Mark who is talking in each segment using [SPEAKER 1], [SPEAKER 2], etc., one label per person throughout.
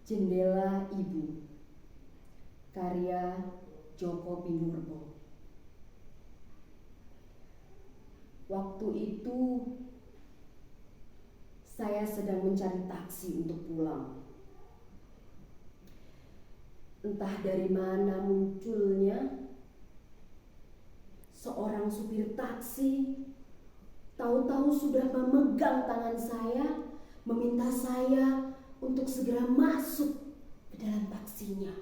[SPEAKER 1] Jendela Ibu, karya Djoko Pinurbo. Waktu itu saya sedang mencari taksi untuk pulang. Entah dari mana munculnya seorang supir taksi, tahu-tahu sudah memegang tangan saya, meminta saya untuk segera masuk ke dalam taksinya.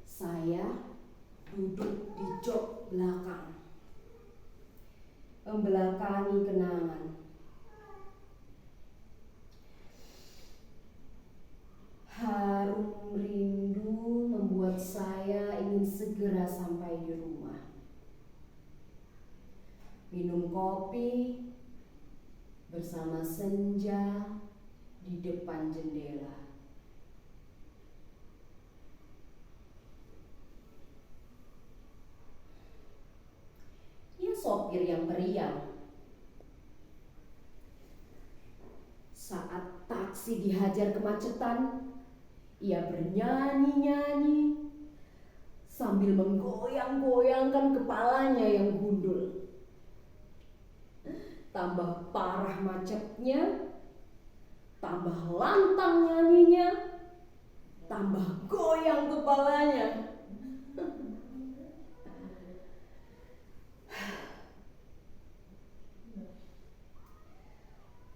[SPEAKER 1] Saya duduk di jok belakang, membelakangi kenangan. Harum rindu membuat saya ingin segera sampai di rumah. Minum kopi bersama senja di depan jendela. Ia sopir yang periang. Saat taksi dihajar kemacetan, ia bernyanyi-nyanyi sambil menggoyang-goyangkan kepalanya yang gundul. Tambah parah macetnya, tambah lantang nyanyinya, tambah goyang kepalanya.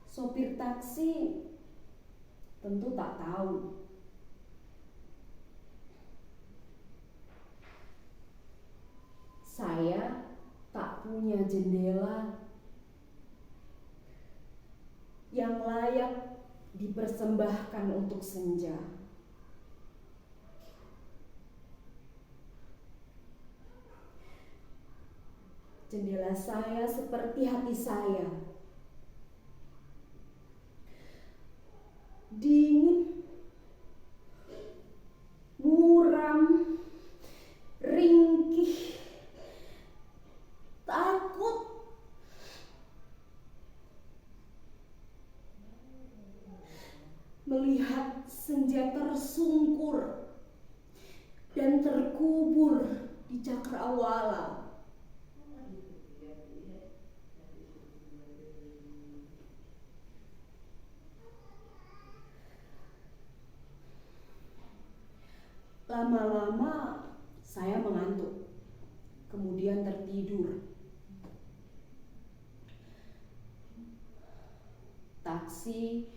[SPEAKER 1] Sopir taksi tentu tak tahu saya tak punya jendela yang layak dipersembahkan untuk senja. Jendela saya seperti hati saya, dingin, muram, ringkih, takut. Melihat senja tersungkur dan terkubur di cakrawala. Lama-lama saya mengantuk, kemudian tertidur. Taksi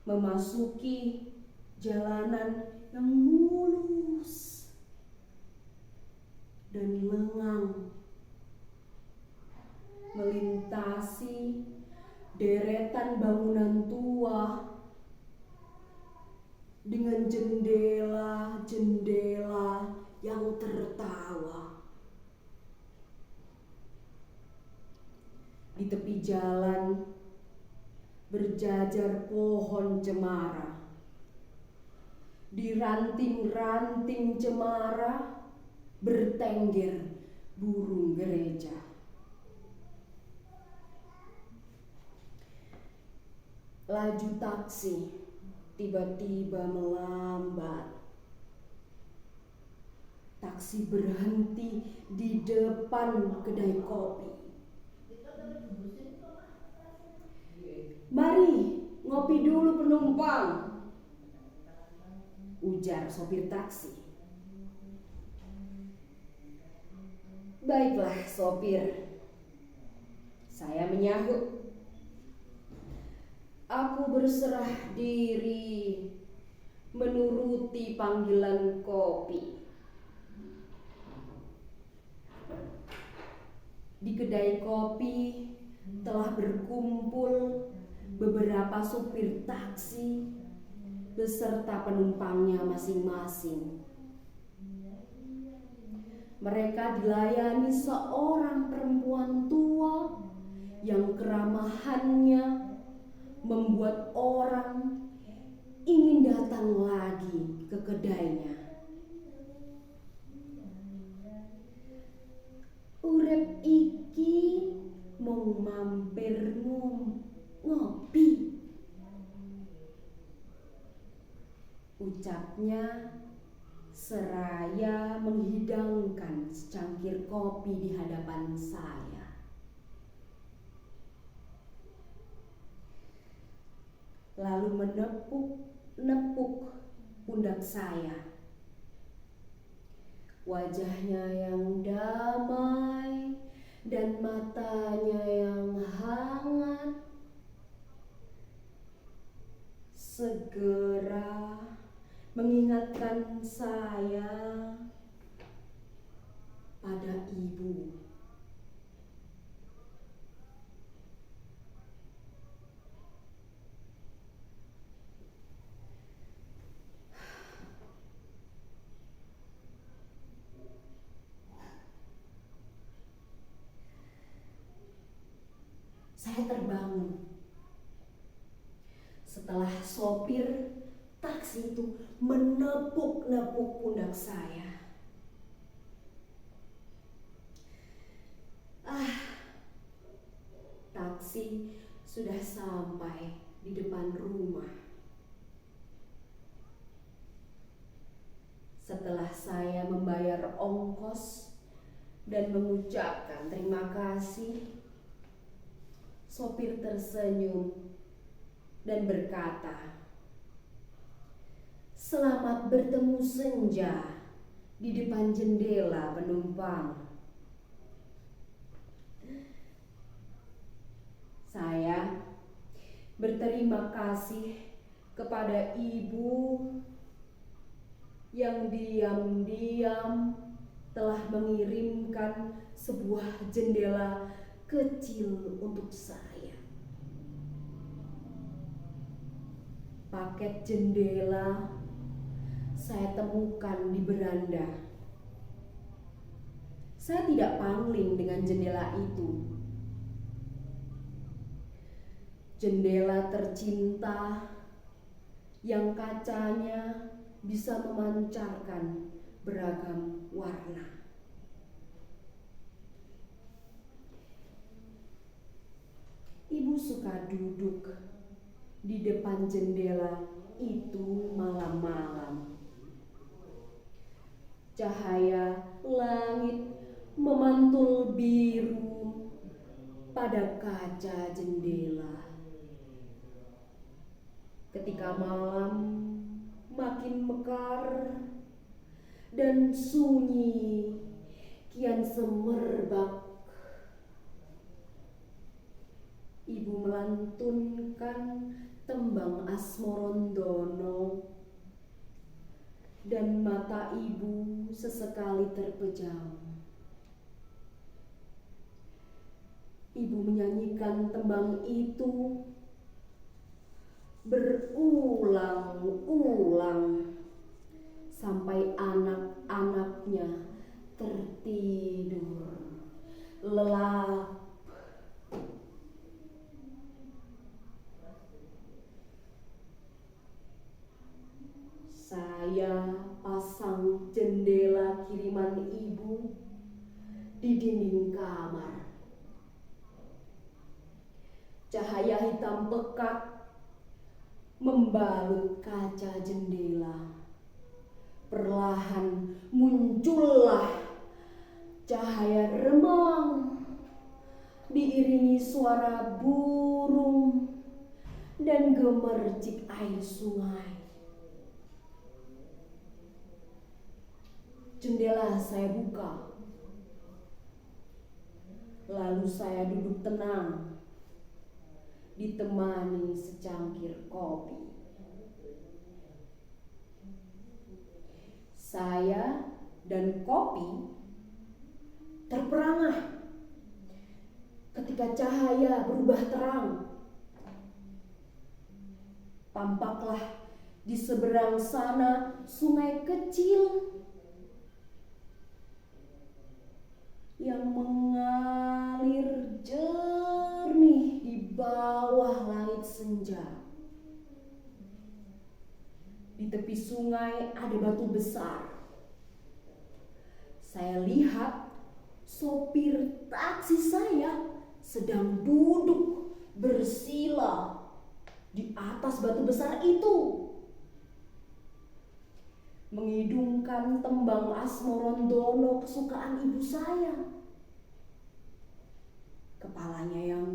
[SPEAKER 1] memasuki jalanan yang mulus dan lengang, melintasi deretan bangunan tua dengan jendela-jendela yang tertawa. Di tepi jalan berjajar pohon cemara. Di ranting-ranting cemara bertengger burung gereja. Laju taksi tiba-tiba melambat. Taksi berhenti di depan kedai kopi. "Mari, ngopi dulu penumpang," ujar sopir taksi. "Baiklah, sopir," saya menyahut. Aku berserah diri menuruti panggilan kopi. Di kedai kopi telah berkumpul beberapa supir taksi beserta penumpangnya masing-masing. Mereka dilayani seorang perempuan tua yang keramahannya membuat orang ingin datang lagi ke kedainya. "Urip iki mung mampir ngopi," ucapnya seraya menghidangkan secangkir kopi di hadapan saya. Lalu menepuk pundak saya. Wajahnya yang damai dan matanya yang hangat segera mengingatkan saya pada ibu. Saya terbangun setelah sopir taksi itu menepuk-nepuk pundak saya. Taksi sudah sampai di depan rumah. Setelah saya membayar ongkos dan mengucapkan terima kasih, sopir tersenyum dan berkata, "Selamat bertemu senja di depan jendela penumpang." Saya berterima kasih kepada ibu yang diam-diam telah mengirimkan sebuah jendela kecil untuk saya. Paket jendela saya temukan di beranda. Saya tidak pangling dengan jendela itu. Jendela tercinta yang kacanya bisa memancarkan beragam warna. Ibu suka duduk di depan jendela itu malam-malam. Cahaya langit memantul biru pada kaca jendela. Ketika malam makin mekar dan sunyi kian semerbak, ibu melantunkan tembang Asmorondono dan mata ibu sesekali terpejam. Ibu menyanyikan tembang itu berulang-ulang sampai anak-anaknya tertidur lelap. Saya pasang jendela kiriman ibu di dinding kamar. Cahaya hitam pekat membalut kaca jendela. Perlahan muncullah cahaya remang, diiringi suara burung dan gemercik air sungai. Jendela saya buka, lalu saya duduk tenang, ditemani secangkir kopi. Saya dan kopi terperangah ketika cahaya berubah terang. Tampaklah di seberang sana sungai kecil yang mengalir jernih di bawah langit senja. Di tepi sungai ada batu besar. Saya lihat sopir taksi saya sedang duduk bersila di atas batu besar itu. mengidungkan tembang Asmorondono kesukaan ibu saya. Kepalanya yang